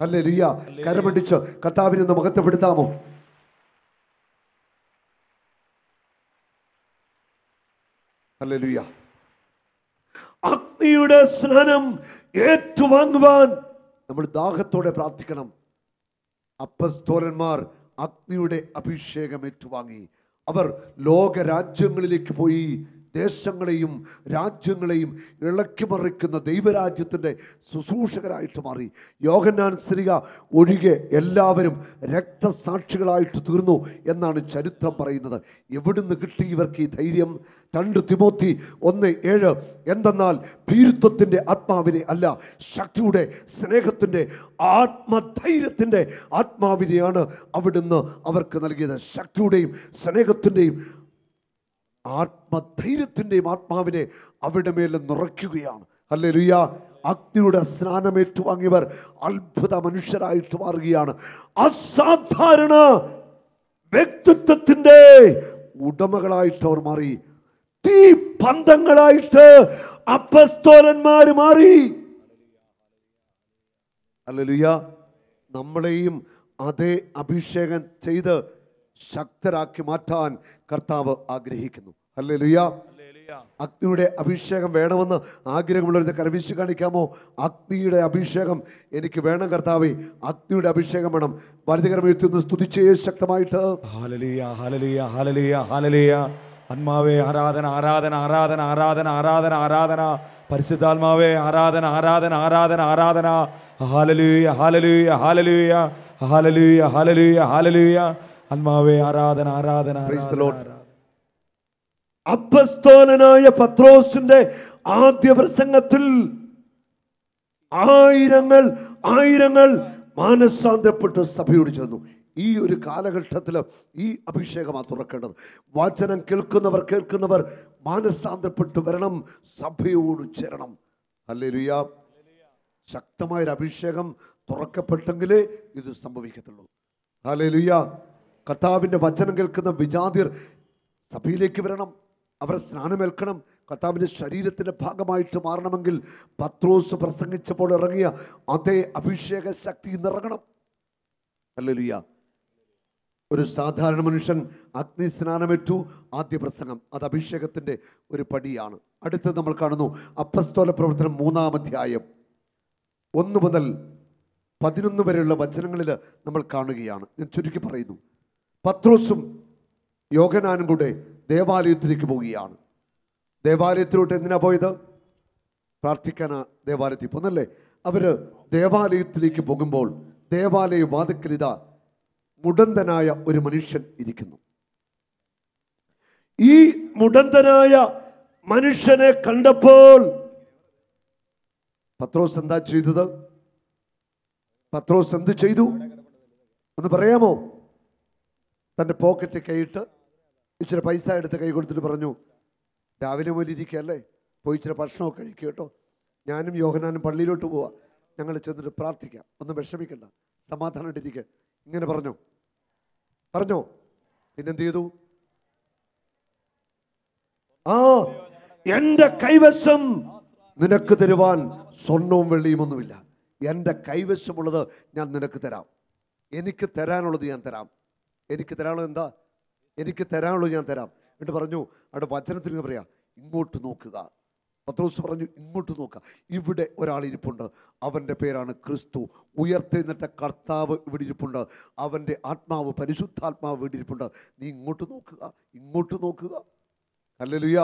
Hallelujah. കരമടിച്ച് കർത്താവിനെ ഒന്ന് മഹത്വപ്പെടുത്താമോ? Hallelujah. അഗ്നിയുടെ സ്നാനം ഏറ്റുവാങ്ങുവാൻ നമ്മൾ ദാഹത്തോടെ പ്രാർത്ഥിക്കണം. അപ്പസ്തോലന്മാർ അഗ്നിയുടെ അഭിഷേകം ഏറ്റുവാങ്ങി. അവർ ലോകരാജ്യങ്ങളിലേക്ക് പോയി ദേശങ്ങളെയും രാജ്യങ്ങളെയും ഇളക്കിമറിക്കുന്ന ദൈവരാജ്യത്തിൻ്റെ ശുശ്രൂഷകരായിട്ട് മാറി. യോഹന്നാൻ സ്ലീഹ ഒഴികെ എല്ലാവരും രക്തസാക്ഷികളായിട്ട് തീർന്നു എന്നാണ് ചരിത്രം പറയുന്നത്. എവിടുന്ന് കിട്ടി ഇവർക്ക് ഈ ധൈര്യം? 2 തിമോത്തി 1:7 എന്തെന്നാൽ ഭീരുത്വത്തിൻ്റെ ആത്മാവിനെ അല്ല, ശക്തിയുടെ, സ്നേഹത്തിൻ്റെ, ആത്മധൈര്യത്തിൻ്റെ ആത്മാവിനെയാണ് അവിടുന്ന് അവർക്ക് നൽകിയത്. ശക്തിയുടെയും സ്നേഹത്തിൻ്റെയും ആത്മധൈര്യത്തിൻ്റെയും ആത്മാവിനെ അവിടെ മേലെ നിറയ്ക്കുകയാണ്. ഹല്ലേലൂയ. അഗ്നിയുടെ സ്നാനം ഏറ്റുവാങ്ങിയവർ അത്ഭുത മനുഷ്യരായിട്ട് മാറുകയാണ്. അസാധാരണ വ്യക്തിത്വത്തിൻ്റെ ഉടമകളായിട്ട് അവർ മാറി. തീ പന്തങ്ങളായിട്ട് അപ്പസ്തോലന്മാർ മാറി. ഹല്ലേലൂയ. നമ്മളെയും അതേ അഭിഷേകം ചെയ്ത് ശക്തരാക്കി മാറ്റാൻ കർത്താവ് ആഗ്രഹിക്കുന്നു. ഹല്ലേലൂയ. അഗ്നിയുടെ അഭിഷേകം വേണമെന്ന് ആഗ്രഹമുള്ളവരുടെ കരവീശി കാണിക്കാമോ? അഗ്നിയുടെ അഭിഷേകം എനിക്ക് വേണം കർത്താവേ, അഗ്നിയുടെ അഭിഷേകം വേണം. വലതുകരം എഴുത്തുന്ന സ്തുതിച്ചേ ശക്തമായിട്ട്. Hallelujah, hallelujah, hallelujah, hallelujah. ആത്മാവേ ആരാധന, ആരാധന, ആരാധന, ആരാധന, ആരാധന, ആരാധന. പരിശുദ്ധാത്മാവേ ആരാധന, ആരാധന, ആരാധന, ആരാധന. Hallelujah, hallelujah, hallelujah, hallelujah, hallelujah, hallelujah. ആത്മാവേ ആരാധന, ആരാധന, ആരാധന. അപ്പസ്തോലനായ പത്രോസിന്റെ ആദ്യ പ്രസംഗത്തിൽ ആയിരങ്ങൾ മാനസാന്തരപ്പെട്ട് സഭയോട് ചെന്നു. ഈ ഒരു കാലഘട്ടത്തിൽ ഈ അഭിഷേകമാണ് തുറക്കേണ്ടത്. വചനം കേൾക്കുന്നവർ മാനസാന്തരപ്പെട്ട് വരണം, സഭയോട് ചേരണം. ഹല്ലേലൂയ. ശക്തമായൊരു അഭിഷേകം തുറക്കപ്പെട്ടെങ്കിലേ ഇത് സംഭവിക്കത്തുള്ളൂ. ഹല്ലേലൂയ. കർത്താവിൻ്റെ വചനം കേൾക്കുന്ന വിജാതിർ സഭയിലേക്ക് വരണം, അവർ സ്നാനമേൽക്കണം, കർത്താവിൻ്റെ ശരീരത്തിൻ്റെ ഭാഗമായിട്ട് മാറണമെങ്കിൽ പത്രോസ് പ്രസംഗിച്ചപ്പോൾ ഇറങ്ങിയ അതേ അഭിഷേക ശക്തി ഇന്നിറങ്ങണം. ഹല്ലേലൂയ. ഒരു സാധാരണ മനുഷ്യൻ അഗ്നി സ്നാനമേറ്റു, ആദ്യ പ്രസംഗം, അത് അഭിഷേകത്തിൻ്റെ ഒരു പടിയാണ്. അടുത്തത് നമ്മൾ കാണുന്നു അപ്പസ്തോല പ്രവർത്തനം 3-ാം അധ്യായം 1 മുതൽ 11 വരെയുള്ള വചനങ്ങളിൽ നമ്മൾ കാണുകയാണ്. ഞാൻ ചുരുക്കി പറയുന്നു. പത്രോസും യോഹന്നാനും കൂടെ ദേവാലയത്തിലേക്ക് പോവുകയാണ്. ദേവാലയത്തിലോട്ട് എന്തിനാ പോയത്? പ്രാർത്ഥിക്കാനാ ദേവാലയത്തിൽ പോന്നല്ലേ. അവര് ദേവാലയത്തിലേക്ക് പോകുമ്പോൾ ദേവാലയ വാതിക്കലിത മുടന്തനായ ഒരു മനുഷ്യൻ ഇരിക്കുന്നു. ഈ മുടന്തനായ മനുഷ്യനെ കണ്ടപ്പോൾ പത്രോസ് എന്താ ചെയ്തത്? പത്രോസ് എന്ത് ചെയ്തു ഒന്ന് പറയാമോ? തൻ്റെ പോക്കറ്റ് കൈയിട്ട് ഇച്ചിരി പൈസ എടുത്ത് കൈ കൊടുത്തിട്ട് പറഞ്ഞു, രാവിലെ മുതൽ ഇരിക്കുകയല്ലേ, പോയി ഇച്ചിരി ഭക്ഷണമൊക്കെ കഴിക്കുക കേട്ടോ, ഞാനും യോഹന്നാനും പള്ളിയിലോട്ട് പോവാ, ഞങ്ങൾ ചെന്നിട്ട് പ്രാർത്ഥിക്കാം, ഒന്നും വിഷമിക്കണ്ട, സമാധാനമായിട്ടിരിക്കുക. ഇങ്ങനെ പറഞ്ഞോ? പിന്നെന്ത് ചെയ്തു? എൻ്റെ കൈവശം നിനക്ക് തരുവാൻ സ്വർണവും വെള്ളിയും ഒന്നുമില്ല, എൻ്റെ കൈവശമുള്ളത് ഞാൻ നിനക്ക് തരാം, എനിക്ക് തരാനുള്ളത് ഞാൻ തരാം. എനിക്ക് തരാനുള്ളത് എന്താ? എനിക്ക് തരാനുള്ളത് ഞാൻ തരാം. എന്നിട്ട് പറഞ്ഞു, അവിടെ വചനത്തിൽ പറയാം, ഇങ്ങോട്ട് നോക്കുക. പത്രോസ് പറഞ്ഞു, ഇങ്ങോട്ട് നോക്കുക, ഇവിടെ ഒരാൾ ഇരിപ്പുണ്ട്, അവൻ്റെ പേരാണ് ക്രിസ്തു, ഉയർത്തെഴുന്നേറ്റ കർത്താവ് ഇവിടെ ഇരിപ്പുണ്ട്, അവൻ്റെ ആത്മാവ്, പരിശുദ്ധാത്മാവ് ഇവിടെ ഇരിപ്പുണ്ട്, നീ ഇങ്ങോട്ട് നോക്കുക, ഇങ്ങോട്ട് നോക്കുക. ഹല്ലേലൂയ.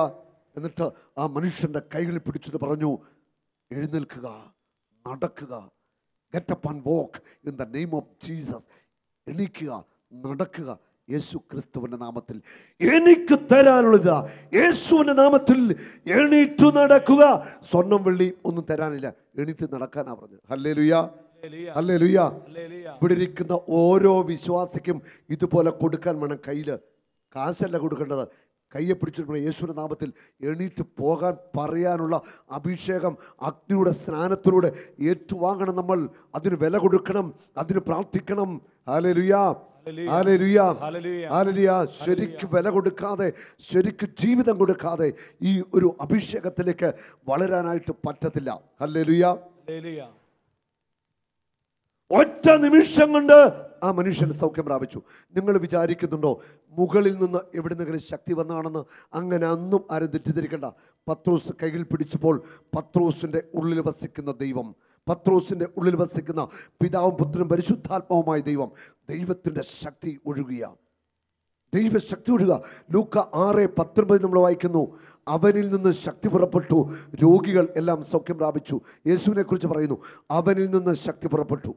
എന്നിട്ട് ആ മനുഷ്യൻ്റെ കൈകളിൽ പിടിച്ചിട്ട് പറഞ്ഞു, എഴുന്നേൽക്കുക, നടക്കുക, get up and walk in the name of Jesus. എണീക്കുക, നടക്കുക, യേശു ക്രിസ്തുവിൻ്റെ നാമത്തിൽ. എനിക്ക് തരാനുള്ളത് യേശുവിൻ്റെ നാമത്തിൽ എണീറ്റു നടക്കുക. സ്വർണം വെള്ളി ഒന്നും തരാനില്ല, എണീറ്റ് നടക്കാനാ പറഞ്ഞു. Hallelujah, hallelujah. ഇവിടെ ഇരിക്കുന്ന ഓരോ വിശ്വാസിക്കും ഇതുപോലെ കൊടുക്കാൻ വേണം. കയ്യിൽ കാശല്ല കൊടുക്കേണ്ടത്, കയ്യെ പിടിച്ചിട്ട് യേശുവിൻ്റെ നാമത്തിൽ എണീറ്റ് പോകാൻ പറയാനുള്ള അഭിഷേകം അഗ്നിയുടെ സ്നാനത്തിലൂടെ ഏറ്റുവാങ്ങണം. നമ്മൾ അതിന് വില കൊടുക്കണം, അതിന് പ്രാർത്ഥിക്കണം. Hallelujah, hallelujah, hallelujah. ശരിക്കും വില കൊടുക്കാതെ, ശരിക്കും ജീവിതം കൊടുക്കാതെ ഈ ഒരു അഭിഷേകത്തിലേക്ക് വളരാനായിട്ട് പറ്റത്തില്ല. ഹല്ലേലൂയ. ഒറ്റ നിമിഷം കൊണ്ട് ആ മനുഷ്യൻ സൗഖ്യം പ്രാപിച്ചു. നിങ്ങൾ വിചാരിക്കുന്നുണ്ടോ മുകളിൽ നിന്ന് എവിടുന്നെങ്കിലും ശക്തി വന്നാണെന്ന്? അങ്ങനെ അന്നും ആരും തെറ്റിദ്ധരിക്കണ്ട. പത്രോസ് കൈകൾ പിടിച്ചപ്പോൾ പത്രോസിൻ്റെ ഉള്ളിൽ വസിക്കുന്ന ദൈവം, പത്രോസിൻ്റെ ഉള്ളിൽ വസിക്കുന്ന പിതാവും പുത്രനും പരിശുദ്ധാത്മാവുമായ ദൈവം, ദൈവത്തിൻ്റെ ശക്തി ഒഴുകുക, ദൈവശക്തി ഒഴുകുക. ലൂക്ക 6:19 നമ്മൾ വായിക്കുന്നു, അവനിൽ നിന്ന് ശക്തി പുറപ്പെട്ടു, രോഗികൾ എല്ലാം സൗഖ്യം പ്രാപിച്ചു. യേശുവിനെ കുറിച്ച് പറയുന്നു, അവനിൽ നിന്ന് ശക്തി പുറപ്പെട്ടു,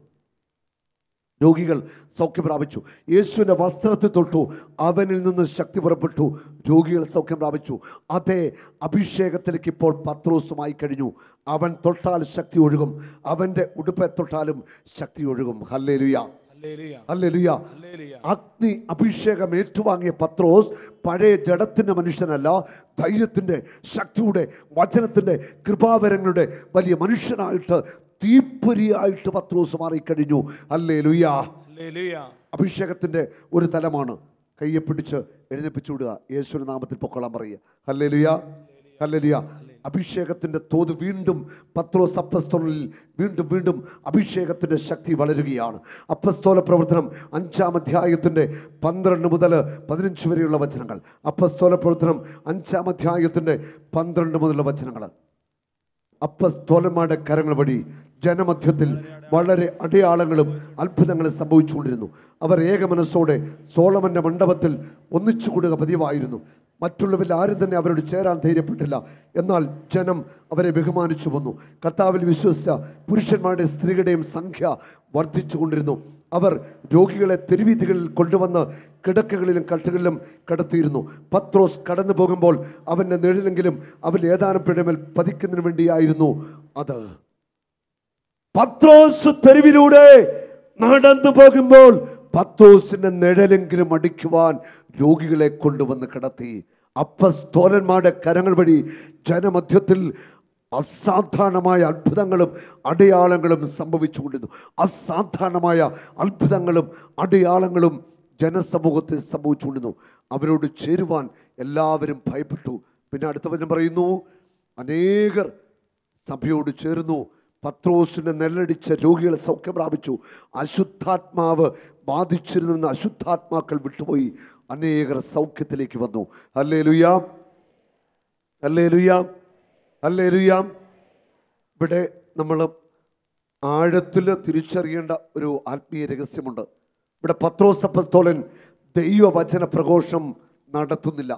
രോഗികൾ സൗഖ്യം പ്രാപിച്ചു. യേശുവിൻ്റെ വസ്ത്രത്തിൽ തൊട്ടു, അവനിൽ നിന്ന് ശക്തി പുറപ്പെട്ടു, രോഗികൾ സൗഖ്യം പ്രാപിച്ചു. അതേ അഭിഷേകത്തിലേക്ക് ഇപ്പോൾ പത്രോസുമായി കഴിഞ്ഞു. അവൻ തൊട്ടാൽ ശക്തി ഒഴുകും, അവൻ്റെ ഉടുപ്പെ തൊട്ടാലും ശക്തി ഒഴുകും. Hallelujah, hallelujah. അഗ്നി അഭിഷേകം ഏറ്റുവാങ്ങിയ പത്രോസ് പഴയ ജഡത്തിൻ്റെ മനുഷ്യനല്ല, ധൈര്യത്തിൻ്റെ, ശക്തിയുടെ, വചനത്തിൻ്റെ, കൃപാവരങ്ങളുടെ വലിയ മനുഷ്യനായിട്ട്, തീപ്പൊരിയായിട്ട് പത്രോസ് മാറിക്കഴിഞ്ഞു. ഹല്ലേലൂയ. അഭിഷേകത്തിൻ്റെ ഒരു തലമാണ് കയ്യെ പിടിച്ച് എഴുന്നേൽപ്പിച്ചു വിടുക, യേശുവിന്റെ നാമത്തിൽ പൊക്കോളാൻ പറയുക. Hallelujah, hallelujah. അഭിഷേകത്തിൻ്റെ തോത് വീണ്ടും പത്രോസ് അപ്പസ്തോലനിൽ വീണ്ടും വീണ്ടും അഭിഷേകത്തിൻ്റെ ശക്തി വളരുകയാണ്. അപ്പസ്തോല പ്രവർത്തനം 5-ാം അധ്യായത്തിൻ്റെ 12 മുതൽ 15 വരെയുള്ള വചനങ്ങൾ. അപ്പസ്തോല പ്രവർത്തനം 5-ാം അധ്യായത്തിൻ്റെ 12 മുതലുള്ള വചനങ്ങൾ. അപ്പസ്തോലന്മാരുടെ കരങ്ങൾ വഴി ജനമധ്യത്തിൽ വളരെ അടയാളങ്ങളും അത്ഭുതങ്ങളും സംഭവിച്ചുകൊണ്ടിരുന്നു. അവർ ഏകമനസ്സോടെ സോളമന്റെ മണ്ഡപത്തിൽ ഒന്നിച്ചുകൂടുക പതിവായിരുന്നു. മറ്റുള്ളവരിൽ ആരും തന്നെ അവരോട് ചേരാൻ ധൈര്യപ്പെട്ടില്ല. എന്നാൽ ജനം അവരെ ബഹുമാനിച്ചു വന്നു. കർത്താവിൽ വിശ്വസിച്ച പുരുഷന്മാരുടെയും സ്ത്രീകളുടെയും സംഖ്യ വർദ്ധിച്ചു കൊണ്ടിരുന്നു. അവർ രോഗികളെ തെരുവീഥികളിൽ കൊണ്ടുവന്ന് കിടക്കകളിലും കട്ടുകളിലും കിടത്തിയിരുന്നു. പത്രോസ് കടന്നു പോകുമ്പോൾ അവൻ്റെ നിഴലെങ്കിലും അവൻ ഏതാനും പിഴമേൽ പതിക്കുന്നതിന് വേണ്ടിയായിരുന്നു അത്. പത്രോസ് തെരുവിലൂടെ നടന്നു പോകുമ്പോൾ പത്രോസിന്റെ നിഴലെങ്കിലും അടിക്കുവാൻ രോഗികളെ കൊണ്ടുവന്ന് കിടത്തി. അപ്പസ്തോലന്മാരുടെ കരങ്ങൾ വഴി ജനമധ്യത്തിൽ അസാധാരണമായ അത്ഭുതങ്ങളും അടയാളങ്ങളും സംഭവിച്ചുകൊണ്ടിരുന്നു. അസാധാരണമായ അത്ഭുതങ്ങളും അടയാളങ്ങളും ജനസമൂഹത്തിൽ സംഭവിച്ചുകൊണ്ടിരുന്നു. അവരോട് ചേരുവാൻ എല്ലാവരും ഭയപ്പെട്ടു. പിന്നെ അടുത്ത വചനം പറയുന്നു, അനേകർ സഭയോട് ചേർന്നു. പത്രോസിനെ നെല്ലടിച്ച രോഗികളെ സൗഖ്യം പ്രാപിച്ചു. അശുദ്ധാത്മാവ് ബാധിച്ചിരുന്നുവെന്ന് അശുദ്ധാത്മാക്കൾ വിട്ടുപോയി. അനേകർ സൗഖ്യത്തിലേക്ക് വന്നു. Hallelujah, hallelujah, hallelujah. ഇവിടെ നമ്മൾ ആഴത്തിൽ തിരിച്ചറിയേണ്ട ഒരു ആത്മീയ രഹസ്യമുണ്ട്. ഇവിടെ പത്രോസ് അപ്പസ്തോലൻ ദൈവവചന പ്രഘോഷം നടത്തുന്നില്ല.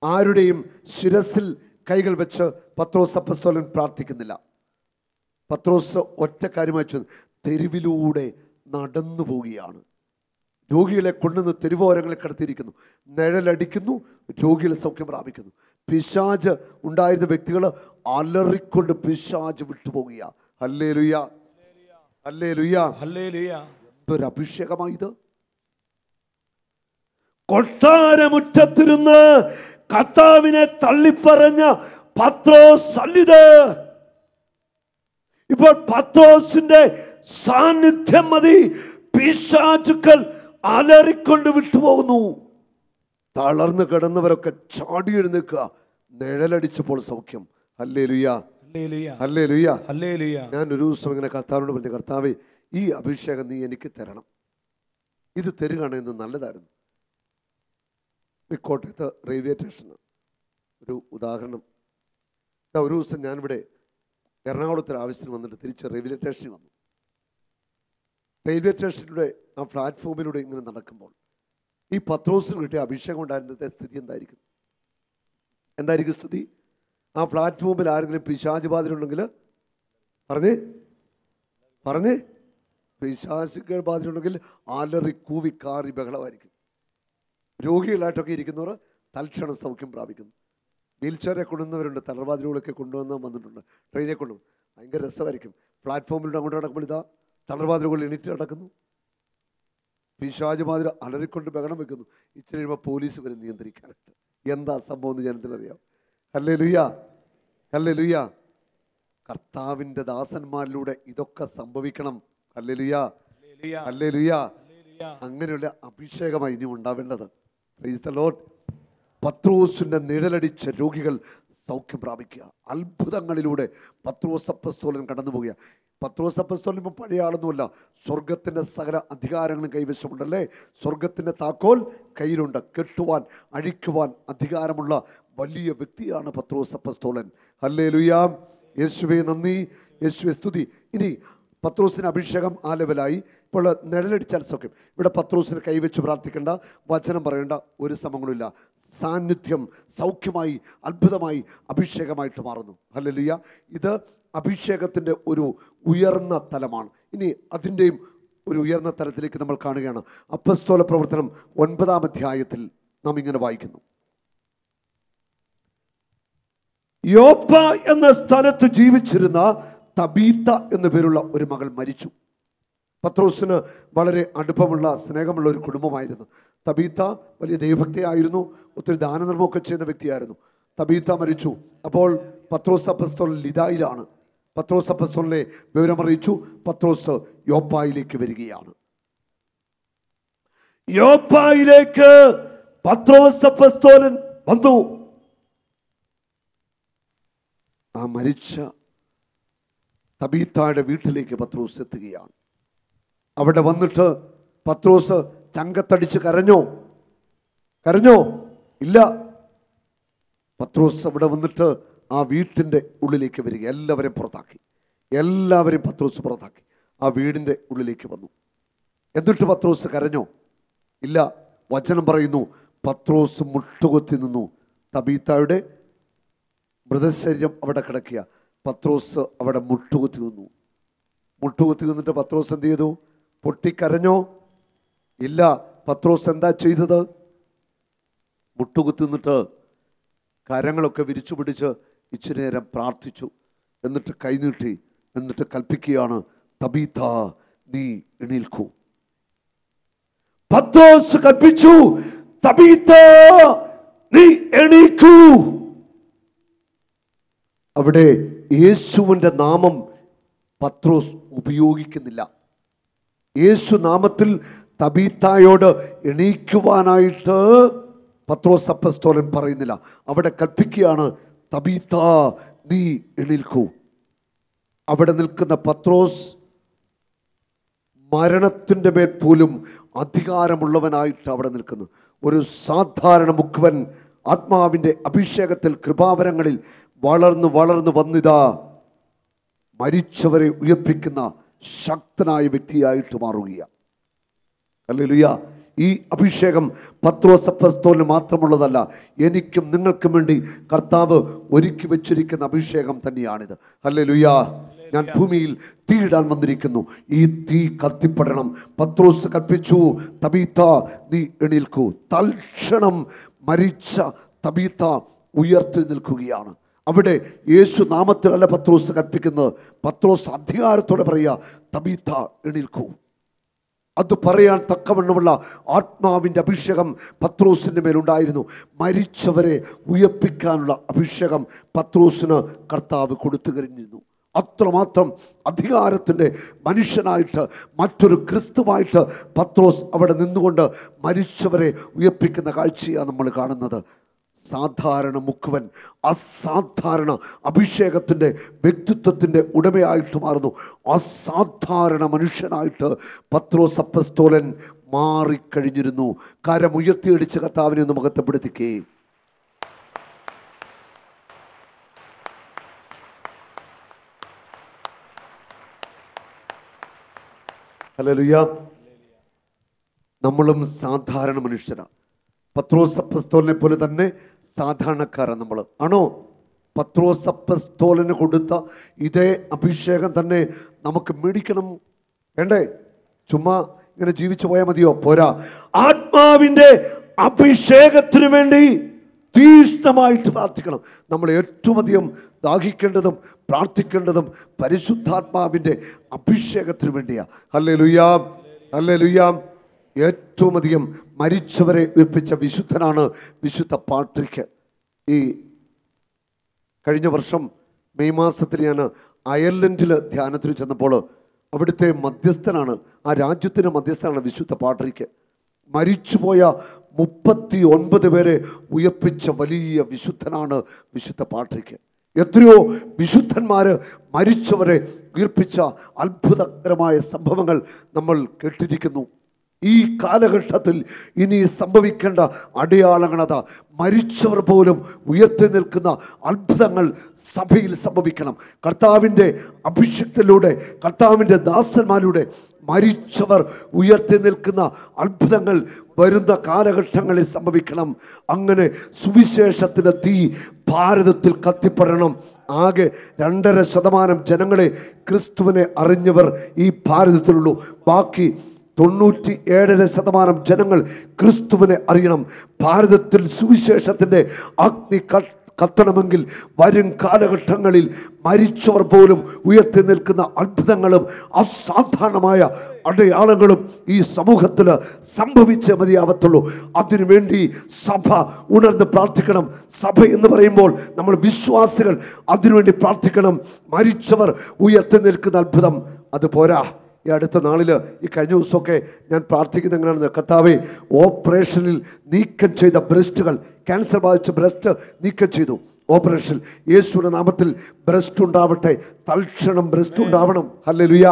ആരുടെയും ശിരസിൽ കൈകൾ വെച്ച് പത്രോസ് അപ്പസ്തോലൻ പ്രാർത്ഥിക്കുന്നില്ല. പത്രോസ് ഒറ്റ കാര്യമായി തെരുവിലൂടെ നടന്നു പോവുകയാണ്. രോഗികളെ കൊണ്ടുവന്ന് തെരുവോരങ്ങളിൽ കിടത്തിയിരിക്കുന്നു. നിഴലടിക്കുന്നു, രോഗികൾ സൗഖ്യം പ്രാപിക്കുന്നു. പിശാച് ഉണ്ടായിരുന്ന വ്യക്തികൾ അലറിക്കൊണ്ട് പിശാച് വിട്ടുപോകുക. Hallelujah, hallelujah, hallelujah. എന്തൊരു അഭിഷേകമായത്! കൊട്ടാരമുറ്റത്തിരുന്ന് കർത്താവിനെ തള്ളിപ്പറഞ്ഞ പത്രോസ് സല്ലിത് ഇപ്പോൾ പത്രോസിന്റെ സാന്നിധ്യം മതി, പിശാചുക്കൾ അലറിക്കൊണ്ട് വിട്ടുപോകുന്നു. തളർന്നു കിടന്നവരൊക്കെ ചാടി എഴുന്നേൽക്കുക. നിഴലടിച്ചപ്പോൾ സൗഖ്യം. Hallelujah, hallelujah, hallelujah. ഞാൻ ഒരു ദിവസം ഇങ്ങനെ കർത്താവിനോട് പറഞ്ഞു, കർത്താവേ, ഈ അഭിഷേകം നീ എനിക്ക് തരണം, ഇത് തരികയാണെന്ന് നല്ലതായിരുന്നു. കോട്ടയത്ത് റെയിൽവേ സ്റ്റേഷന് ഒരു ഉദാഹരണം. ഒരു ദിവസം ഞാനിവിടെ എറണാകുളത്തൊരു ആവശ്യത്തിന് വന്നിട്ട് തിരിച്ച് റെയിൽവേ സ്റ്റേഷനിൽ വന്നു. റെയിൽവേ സ്റ്റേഷനിലൂടെ ആ പ്ലാറ്റ്ഫോമിലൂടെ ഇങ്ങനെ നടക്കുമ്പോൾ ഈ പത്രോസിന് കിട്ടിയ അഭിഷേകം ഉണ്ടായിരുന്നത്തെ സ്ഥിതി എന്തായിരിക്കും? എന്തായിരിക്കും സ്ഥിതി? ആ പ്ലാറ്റ്ഫോമിൽ ആരെങ്കിലും പിശാച് ബാധയുണ്ടെങ്കിൽ പറഞ്ഞേ പിശാചുകൾ ബാധയുണ്ടെങ്കിൽ അലറി കൂവി കാറി ബഹളമായിരിക്കും. രോഗികളായിട്ടൊക്കെ ഇരിക്കുന്നവർ തൽക്ഷണം സൗഖ്യം പ്രാപിക്കുന്നു. വീൽ ചെയറെ കൊണ്ടുവന്നവരുണ്ട്, തളർവാതിലുകളൊക്കെ വന്നിട്ടുണ്ട്. ട്രെയിനെ കൊണ്ടും ഭയങ്കര രസമായിരിക്കും. പ്ലാറ്റ്ഫോമിലൂടെ അങ്ങോട്ട് നടക്കുമ്പോൾ ഇതാ തളർവാതിലുകൾ എണീറ്റ് നടക്കുന്നു. പിശാച് മാതിരി അലറിക്കൊണ്ട് ബഹളം വെക്കുന്നു. ഇച്ചിരി കഴിയുമ്പോൾ പോലീസ് വരും നിയന്ത്രിക്കാനായിട്ട്. എന്താ സംഭവം എന്ന് ജനത്തിനറിയാം. Hallelujah, hallelujah. കർത്താവിൻ്റെ ദാസന്മാരിലൂടെ ഇതൊക്കെ സംഭവിക്കണം. Hallelujah, hallelujah. അങ്ങനെയുള്ള അഭിഷേകമായി ഇനി ഉണ്ടാവേണ്ടത്. Praise the Lord. പത്രോസിന്റെ നിഴലടിച്ച രോഗികൾ സൗഖ്യം പ്രാപിക്കുക. അത്ഭുതങ്ങളിലൂടെ പത്രോസ് അപ്പോസ്തലൻ കടന്നു പോവുക. പത്രോസ് അപ്പോസ്തലൻ ഇപ്പോൾ പഴയ ആളൊന്നുമല്ല. സ്വർഗത്തിൻ്റെ സകല അധികാരങ്ങളും കൈവശമുണ്ടല്ലേ. സ്വർഗത്തിൻ്റെ താക്കോൽ കയ്യിലുണ്ട്. കെട്ടുവാൻ അഴിക്കുവാൻ അധികാരമുള്ള വലിയ വ്യക്തിയാണ് പത്രോസ് അപ്പോസ്തലൻ. ഹല്ലേലൂയ. യേശുവേ നന്ദി, യേശുവേ സ്തുതി. ഇനി പത്രോസിന് അഭിഷേകം ആ ലെവലായി. ഇപ്പോൾ നിഴലടിച്ചാൽ സൗഖ്യം. ഇവിടെ പത്രോസിന് കൈവച്ച് പ്രാർത്ഥിക്കേണ്ട, വചനം പറയേണ്ട ഒരു ശ്രമങ്ങളുമില്ല. സാന്നിധ്യം സൗഖ്യമായി അത്ഭുതമായി അഭിഷേകമായിട്ട് മാറുന്നു. ഹല്ലേലൂയ. ഇത് അഭിഷേകത്തിൻ്റെ ഒരു ഉയർന്ന തലമാണ്. ഇനി അതിൻ്റെയും ഒരു ഉയർന്ന തലത്തിലേക്ക് നമ്മൾ കാണുകയാണ്. അപ്പോസ്തല പ്രവർത്തനം 9-ാം അധ്യായത്തിൽ നാം ഇങ്ങനെ വായിക്കുന്നു. യോപ്പ എന്ന സ്ഥലത്ത് ജീവിച്ചിരുന്ന തബീത്ത എന്നു പേരുള്ള ഒരു മകൾ മരിച്ചു. പത്രോസിന് വളരെ അടുപ്പമുള്ള സ്നേഹമുള്ള ഒരു കുടുംബമായിരുന്നു. തബീത്ത വലിയ ദൈവഭക്തിയായിരുന്നു, ഒത്തിരി ദാനധർമ്മമൊക്കെ ചെയ്യുന്ന വ്യക്തിയായിരുന്നു. തബീത്ത മരിച്ചു. അപ്പോൾ പത്രോസ് അപ്പോസ്തലൻ ലിദായിലാണ്. പത്രോസ് അപ്പോസ്തലനെ വിവരമറിയിച്ചു. പത്രോസ് യോപ്പായിലേക്ക് വരികയാണ്. യോപ്പായിലേക്ക് പത്രോസ് അപ്പോസ്തലൻ വന്നു. ആ മരിച്ച തബീത്തയുടെ വീട്ടിലേക്ക് പത്രോസ് എത്തുകയാണ്. അവിടെ വന്നിട്ട് പത്രോസ് ചങ്കത്തടിച്ച് കരഞ്ഞോ? ഇല്ല. പത്രോസ് അവിടെ വന്നിട്ട് ആ വീട്ടിൻ്റെ ഉള്ളിലേക്ക് വരിക. എല്ലാവരെയും പത്രോസ് പുറത്താക്കി ആ വീടിൻ്റെ ഉള്ളിലേക്ക് വന്നു. എന്നിട്ട് പത്രോസ് കരഞ്ഞോ? ഇല്ല. വചനം പറയുന്നു, പത്രോസ് മുട്ടുകുത്തി നിന്നു. തബീത്തയുടെ മൃതശരീരം അവിടെ കിടക്കുക. പത്രോസ് അവിടെ മുട്ടുകുത്തി നിന്നിട്ട് പത്രോസ് എന്ത് ചെയ്തു? പൊട്ടിക്കരഞ്ഞോ? ഇല്ല. പത്രോസ് എന്താ ചെയ്തത്? മുട്ടുകുത്തി നിന്നിട്ട് കരങ്ങളൊക്കെ വിരിച്ചു പിടിച്ച് ഇച്ചിരി നേരം പ്രാർത്ഥിച്ചു. എന്നിട്ട് കൈനീട്ടി. എന്നിട്ട് കൽപ്പിക്കുകയാണ്, തബീത്ത നീ എണീൽക്കൂ. പത്രോസ് കൽപ്പിച്ചു, തബീത്ത നീ എണീക്കൂ. അവിടെ യേശുവിൻ്റെ നാമം പത്രോസ് ഉപയോഗിക്കുന്നില്ല. യേശു നാമത്തിൽ തബീത്തായോട് എണീക്കുവാനായിട്ട് പത്രോസ് അപ്പോസ്തലൻ പറയുന്നില്ല. അവിടെ കൽപ്പിക്കുകയാണ്, തബീത്ത നീ എണീൽക്കൂ. അവിടെ നിൽക്കുന്ന പത്രോസ് മരണത്തിൻ്റെ മേൽ പോലും അധികാരമുള്ളവനായിട്ട് അവിടെ നിൽക്കുന്നു. ഒരു സാധാരണ മുക്കുവൻ ആത്മാവിൻ്റെ അഭിഷേകത്തിൽ കൃപാവരങ്ങളിൽ വളർന്നു വന്നിതാ മരിച്ചവരെ ഉയർപ്പിക്കുന്ന ശക്തനായ വ്യക്തിയായിട്ട് മാറുകയാണ്. ഹല്ലേലൂയ. ഈ അഭിഷേകം പത്രോസ് അപ്പോസ്തലന് മാത്രമുള്ളതല്ല, എനിക്കും നിങ്ങൾക്കും വേണ്ടി കർത്താവ് ഒരുക്കി വെച്ചിരിക്കുന്ന അഭിഷേകം തന്നെയാണിത്. ഹല്ലേലൂയ. ഞാൻ ഭൂമിയിൽ തീയിടാൻ വന്നിരിക്കുന്നു, ഈ തീ കത്തിപ്പെടണം. പത്രോസ് കൽപ്പിച്ചു, തബീത്ത നീ എണീൽക്കൂ. തൽക്ഷണം മരിച്ച തബീത്ത ഉയർത്തി നിൽക്കുകയാണ്. അവിടെ യേശു നാമത്തിലല്ല പത്രോസ് കൽപ്പിക്കുന്നത്. പത്രോസ് അധികാരത്തോടെ പറയുക, തബീത്ത എണീൽക്കൂ. അത് പറയാൻ തക്കവണ്ണമുള്ള ആത്മാവിൻ്റെ അഭിഷേകം പത്രോസിൻ്റെ മേലുണ്ടായിരുന്നു. മരിച്ചവരെ ഉയർപ്പിക്കാനുള്ള അഭിഷേകം പത്രോസിന് കർത്താവ് കൊടുത്തു കഴിഞ്ഞിരുന്നു. അത്രമാത്രം അധികാരത്തിൻ്റെ മനുഷ്യനായിട്ട്, മറ്റൊരു ക്രിസ്തുവായിട്ട് പത്രോസ് അവിടെ നിന്നുകൊണ്ട് മരിച്ചവരെ ഉയർപ്പിക്കുന്ന കാഴ്ചയാണ് നമ്മൾ കാണുന്നത്. സാധാരണ മുക്കുവൻ അസാധാരണ അഭിഷേകത്തിൻ്റെ വ്യക്തിത്വത്തിൻ്റെ ഉടമയായിട്ട് മാറുന്നു. അസാധാരണ മനുഷ്യനായിട്ട് പത്രോസ് അപ്പോസ്തലൻ മാറിക്കഴിഞ്ഞിരുന്നു. കരമുയർത്തിയടിച്ച് കർത്താവിനെ ഒന്ന് മഹത്വപ്പെടുത്തിക്കേ. ഹല്ലേലൂയ. നമ്മളും സാധാരണ മനുഷ്യരാണ്. പത്രോസ് അപ്പോസ്തലനെ പോലെ തന്നെ സാധാരണക്കാരാണ് നമ്മൾ. ആണോ? പത്രോസ് അപ്പോസ്തലന് കൊടുത്ത ഇതേ അഭിഷേകം തന്നെ നമുക്ക് മേടിക്കണം. വേണ്ടേ? ചുമ്മാ ഇങ്ങനെ ജീവിച്ചു പോയാൽ മതിയോ? പോരാ. ആത്മാവിൻ്റെ അഭിഷേകത്തിന് വേണ്ടി തീഷ്ണമായിട്ട് പ്രാർത്ഥിക്കണം. നമ്മൾ ഏറ്റവും അധികം ദാഹിക്കേണ്ടതും പ്രാർത്ഥിക്കേണ്ടതും പരിശുദ്ധാത്മാവിൻ്റെ അഭിഷേകത്തിന് വേണ്ടിയാണ്. Hallelujah, hallelujah. ഏറ്റവും അധികം മരിച്ചവരെ ഉയർപ്പിച്ച വിശുദ്ധനാണ് വിശുദ്ധ പാട്രിക്ക്. ഈ കഴിഞ്ഞ വർഷം മെയ് മാസത്തിൽ ഞാൻ അയർലൻഡിൽ ധ്യാനത്തിന് ചെന്നപ്പോൾ അവിടുത്തെ മധ്യസ്ഥനാണ്, ആ രാജ്യത്തിൻ്റെ മധ്യസ്ഥനാണ് വിശുദ്ധ പാട്രിക്ക്. മരിച്ചുപോയ 39 പേരെ ഉയർപ്പിച്ച വലിയ വിശുദ്ധനാണ് വിശുദ്ധ പാട്രിക്ക്. എത്രയോ വിശുദ്ധന്മാർ മരിച്ചവരെ ഉയർപ്പിച്ച അത്ഭുതകരമായ സംഭവങ്ങൾ നമ്മൾ കേട്ടിരിക്കുന്നു. ഈ കാലഘട്ടത്തിൽ ഇനി സംഭവിക്കേണ്ട അടയാളങ്ങളതാ. മരിച്ചവർ പോലും ഉയർത്തി നിൽക്കുന്ന അത്ഭുതങ്ങൾ സഭയിൽ സംഭവിക്കണം. കർത്താവിൻ്റെ അഭിഷേകത്തിലൂടെ, കർത്താവിൻ്റെ ദാസന്മാരുടെ മരിച്ചവർ ഉയർത്തി നിൽക്കുന്ന അത്ഭുതങ്ങൾ വരുന്ന കാലഘട്ടങ്ങളിൽ സംഭവിക്കണം. അങ്ങനെ സുവിശേഷത്തിൻ്റെ തീ ഭാരതത്തിൽ കത്തിപ്പടരണം. ആകെ 2.5% ജനങ്ങളെ ക്രിസ്തുവിനെ അറിഞ്ഞവർ ഈ ഭാരതത്തിലുള്ളൂ. ബാക്കി 97% ജനങ്ങൾ ക്രിസ്തുവിനെ അറിയണം. ഭാരതത്തിൽ സുവിശേഷത്തിൻ്റെ അഗ്നി കത്തണമെങ്കിൽ വരും കാലഘട്ടങ്ങളിൽ മരിച്ചവർ പോലും ഉയർത്തി നിൽക്കുന്ന അത്ഭുതങ്ങളും അസാധാരണമായ അടയാളങ്ങളും ഈ സമൂഹത്തിൽ സംഭവിച്ചേ മതിയാവത്തുള്ളൂ. അതിനുവേണ്ടി സഭ ഉണർന്ന് പ്രാർത്ഥിക്കണം. സഭ എന്ന് പറയുമ്പോൾ നമ്മൾ വിശ്വാസികൾ അതിനുവേണ്ടി പ്രാർത്ഥിക്കണം. മരിച്ചവർ ഉയർത്തി നിൽക്കുന്ന അത്ഭുതം അത് പോരാ. ഈ അടുത്ത നാളിൽ, ഈ കഴിഞ്ഞ ദിവസമൊക്കെ ഞാൻ പ്രാർത്ഥിക്കുന്നത് എങ്ങനെയാണെന്ന്, കർത്താവേ, ഓപ്പറേഷനിൽ നീക്കം ചെയ്ത ബ്രസ്റ്റുകൾ, ക്യാൻസർ ബാധിച്ച ബ്രസ്റ്റ് നീക്കം ചെയ്തു. ഓപ്പറേഷൻ യേശുവിന്റെ നാമത്തിൽ ബ്രസ്റ്റ് ഉണ്ടാവട്ടെ, തൽക്ഷണം ബ്രസ്റ്റ് ഉണ്ടാവണം. ഹല്ലേലൂയ.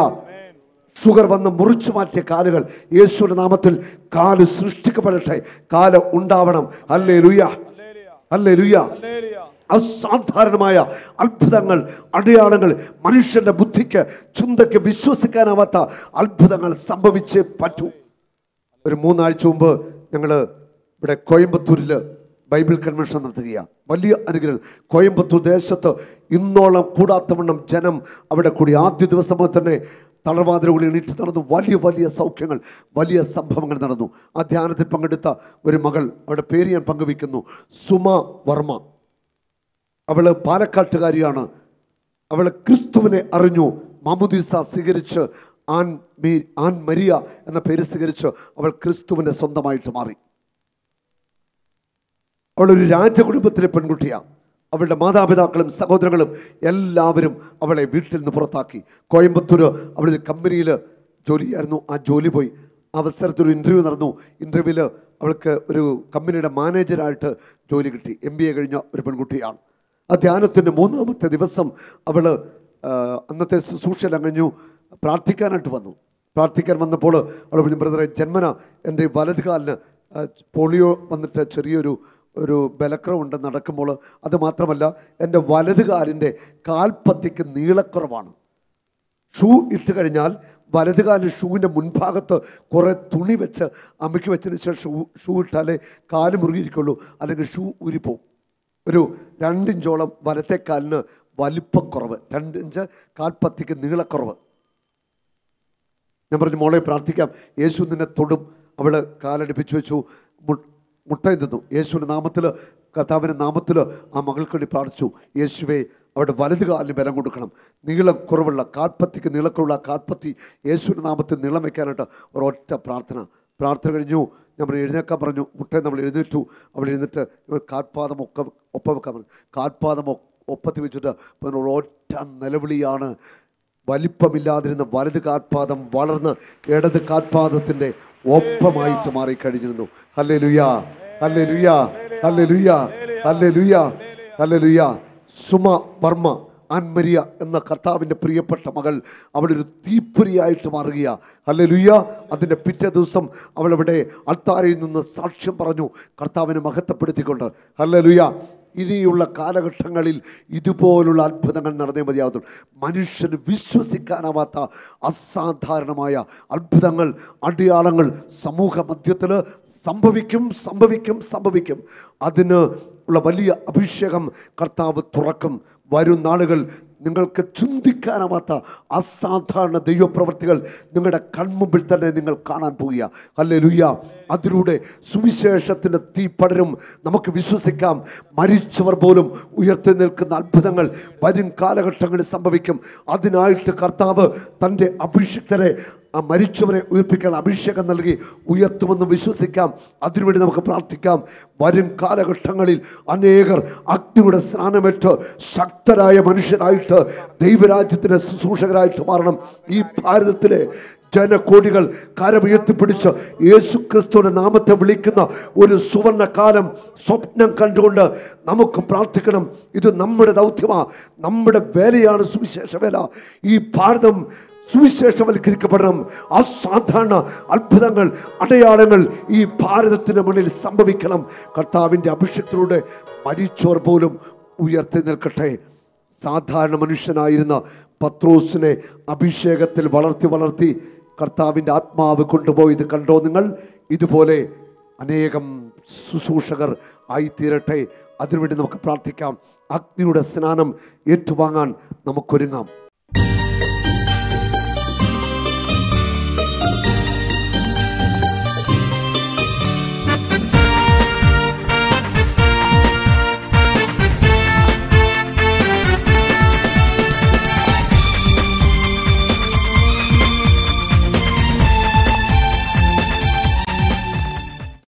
ഷുഗർ വന്ന് മുറിച്ചു മാറ്റിയ കാലുകൾ യേശുവിന്റെ നാമത്തിൽ കാല് സൃഷ്ടിക്കപ്പെടട്ടെ, കാല് ഉണ്ടാവണം. Hallelujah, hallelujah. അസാധാരണമായ അത്ഭുതങ്ങൾ, അടയാളങ്ങൾ, മനുഷ്യന്റെ ബുദ്ധിക്ക്, ചിന്തയ്ക്ക് വിശ്വസിക്കാനാവാത്ത അത്ഭുതങ്ങൾ സംഭവിച്ചേ പറ്റൂ. ഒരു 3 ആഴ്ച മുമ്പ് ഞങ്ങൾ ഇവിടെ കോയമ്പത്തൂരിൽ ബൈബിൾ കൺവെൻഷൻ നടത്തുകയാണ്. വലിയ അനുഗ്രഹം. കോയമ്പത്തൂർ ദേശത്ത് ഇന്നോളം കൂടാത്തവണ്ണം ജനം അവിടെ കൂടി. ആദ്യ ദിവസം തന്നെ തളർവാതിരകളിൽ എണീറ്റ് നടന്നു. വലിയ വലിയ സൗഖ്യങ്ങൾ, വലിയ സംഭവങ്ങൾ നടന്നു. ആ ധ്യാനത്തിൽ പങ്കെടുത്ത ഒരു മകൾ, അവളുടെ പേര് ഞാൻ പങ്കുവയ്ക്കുന്നു, സുമ വർമ്മ. അവൾ പാലക്കാട്ടുകാരിയാണ്. അവൾ ക്രിസ്തുവിനെ അറിഞ്ഞു. മാമുദീസ സ്വീകരിച്ച് ആൻ മരിയ എന്ന പേര് സ്വീകരിച്ച് അവൾ ക്രിസ്തുവിനെ സ്വന്തമായിട്ട് മാറി. അവളൊരു രാജകുടുംബത്തിലെ പെൺകുട്ടിയാണ്. അവളുടെ മാതാപിതാക്കളും സഹോദരങ്ങളും എല്ലാവരും അവളെ വീട്ടിൽ നിന്ന് പുറത്താക്കി. കോയമ്പത്തൂർ അവളൊരു കമ്പനിയിൽ ജോലിയായിരുന്നു. ആ ജോലി പോയി. അവസരത്തിൽ ഒരു ഇൻ്റർവ്യൂ നടന്നു. ഇൻ്റർവ്യൂവിൽ അവൾക്ക് ഒരു കമ്പനിയുടെ മാനേജരായിട്ട് ജോലി കിട്ടി. MBA കഴിഞ്ഞ ഒരു പെൺകുട്ടിയാണ്. ആ ധ്യാനത്തിൻ്റെ 3ാമത്തെ ദിവസം അവൾ അന്നത്തെ ശുശ്രൂഷയെല്ലാം കഴിഞ്ഞു പ്രാർത്ഥിക്കാനായിട്ട് വന്നു. പ്രാർത്ഥിക്കാൻ വന്നപ്പോൾ അവൾ പറഞ്ഞു, ബ്രദറെ, ജന്മന എൻ്റെ വലതുകാലിന് പോളിയോ വന്നിട്ട് ചെറിയൊരു ബലക്രമുണ്ട് നടക്കുമ്പോൾ. അത് മാത്രമല്ല, എൻ്റെ വലതുകാലിൻ്റെ കാൽപ്പത്തിക്ക് നീളക്കുറവാണ്. ഷൂ ഇട്ട് കഴിഞ്ഞാൽ വലതുകാലിന് ഷൂവിൻ്റെ മുൻഭാഗത്ത് കുറേ തുണി വെച്ച് അമ്മയ്ക്ക് വെച്ചതിന് ശേഷം ഷൂ ഇട്ടാലേ കാല് മുറുകിയിരിക്കുള്ളൂ, അല്ലെങ്കിൽ ഷൂ ഊരിപ്പോവും. ഒരു 2 ഇഞ്ചോളം വലത്തെ കാലിന് വലിപ്പക്കുറവ്, 2 ഇഞ്ച് കാൽപ്പത്തിക്ക് നീളക്കുറവ്. ഞാൻ പറഞ്ഞു, മോളെ പ്രാർത്ഥിക്കാം, യേശു നിന്നെ തൊടും. അവൾ കാലടിപ്പിച്ചു വെച്ചു, മുട്ടയും തിന്നു. യേശുവിൻ്റെ നാമത്തിൽ, കർത്താവിൻ്റെ നാമത്തിൽ ആ മകൾക്ക് വേണ്ടി പ്രാർത്ഥിച്ചു. യേശുവേ, അവരുടെ വലതു കാലിന് ബലം കൊടുക്കണം. നീളം കുറവുള്ള കാൽപ്പത്തിക്ക് നീളക്കുറവുള്ള കാൽപ്പത്തി യേശുവിൻ്റെ നാമത്തിൽ നീളം വയ്ക്കാനായിട്ട് ഒരൊറ്റ പ്രാർത്ഥന കഴിഞ്ഞു. നമ്മൾ എഴുന്നേക്കാൻ പറഞ്ഞു. മുട്ടയും നമ്മൾ എഴുന്നേറ്റു. അവിടെ എഴുന്നിട്ട് കാൽപാദം ഒപ്പം വെക്കാൻ പറഞ്ഞു. കാൽപാദം ഒപ്പത്തി വെച്ചിട്ട് ഒരൊറ്റ നിലവിളിയാണ്. വലിപ്പമില്ലാതിരുന്ന വലത് കാൽപാദം വളർന്ന് ഇടത് കാൽപാദത്തിൻ്റെ ഒപ്പമായിട്ട് മാറിക്കഴിഞ്ഞിരുന്നു. ഹല്ലേലൂയാ, ഹല്ലേലൂയാ, ഹല്ലേലൂയാ, ഹല്ലേലൂയാ, ഹല്ലേലൂയാ. സുമ വർമ്മ, ആൻമരിയ എന്ന കർത്താവിൻ്റെ പ്രിയപ്പെട്ട മകൾ അവളൊരു തീപ്പൊരിയായിട്ട് മാറുകയാണ്. ഹല്ലേലൂയാ. അതിൻ്റെ പിറ്റേ ദിവസം അവളവിടെ അൾത്താരയിൽ നിന്ന് സാക്ഷ്യം പറഞ്ഞു, കർത്താവിനെ മഹത്വപ്പെടുത്തിക്കൊണ്ട്. ഹല്ലേലൂയാ. ഇനിയുള്ള കാലഘട്ടങ്ങളിൽ ഇതുപോലുള്ള അത്ഭുതങ്ങൾ നടന്നേ മതിയാകത്തുള്ളൂ. മനുഷ്യന് വിശ്വസിക്കാനാവാത്ത അസാധാരണമായ അത്ഭുതങ്ങൾ, അടയാളങ്ങൾ സമൂഹ മധ്യത്തിൽ സംഭവിക്കും. അതിന് ഉള്ള വലിയ അഭിഷേകം കർത്താവ് തുറക്കും. വരും നാളുകൾ നിങ്ങൾക്ക് ചിന്തിക്കാനാവാത്ത അസാധാരണ ദൈവപ്രവർത്തികൾ നിങ്ങളുടെ കൺമുമ്പിൽ തന്നെ നിങ്ങൾ കാണാൻ പോവുക. ഹല്ലേലൂയ. അതിലൂടെ സുവിശേഷത്തിൻ്റെ തീ പടരും. നമുക്ക് വിശ്വസിക്കാം, മരിച്ചവർ പോലും ഉയർത്തി നിൽക്കുന്ന അത്ഭുതങ്ങൾ വരും കാലഘട്ടങ്ങളിൽ സംഭവിക്കും. അതിനായിട്ട് കർത്താവ് തൻ്റെ അഭിഷിക്തരെ, ആ മരിച്ചവരെ ഉയർപ്പിക്കാൻ അഭിഷേകം നൽകി ഉയർത്തുമെന്ന് വിശ്വസിക്കാം. അതിനുവേണ്ടി നമുക്ക് പ്രാർത്ഥിക്കാം. വരും കാലഘട്ടങ്ങളിൽ അനേകർ അഗ്നിയുടെ സ്നാനമേറ്റ് ശക്തരായ മനുഷ്യരായിട്ട് ദൈവരാജ്യത്തിൻ്റെ ശുശ്രൂഷകരായിട്ട് മാറണം. ഈ ഭാരതത്തിലെ ജനകോടികൾ കരമുയർത്തിപ്പിടിച്ച് യേശു ക്രിസ്തുവിന്റെ നാമത്തെ വിളിക്കുന്ന ഒരു സുവർണ കാലം സ്വപ്നം കണ്ടുകൊണ്ട് നമുക്ക് പ്രാർത്ഥിക്കണം. ഇത് നമ്മുടെ ദൗത്യമാണ്, നമ്മുടെ വേലയാണ് സുവിശേഷ വേല. ഈ ഭാരതം സുവിശേഷവൽക്കരിക്കപ്പെടണം. അസാധാരണ അത്ഭുതങ്ങൾ, അടയാളങ്ങൾ ഈ ഭാരതത്തിന് മുന്നിൽ സംഭവിക്കണം. കർത്താവിൻ്റെ അഭിഷേകത്തിലൂടെ മരിച്ചവർ പോലും ഉയർത്തി നിൽക്കട്ടെ. സാധാരണ മനുഷ്യനായിരുന്ന പത്രോസിനെ അഭിഷേകത്തിൽ വളർത്തി കർത്താവിൻ്റെ ആത്മാവ് കൊണ്ടുപോയത് കണ്ടോ നിങ്ങൾ? ഇതുപോലെ അനേകം ശുശ്രൂഷകർ ആയിത്തീരട്ടെ. അതിനുവേണ്ടി നമുക്ക് പ്രാർത്ഥിക്കാം. അഗ്നിയുടെ സ്നാനം ഏറ്റുവാങ്ങാൻ നമുക്കൊരുങ്ങാം.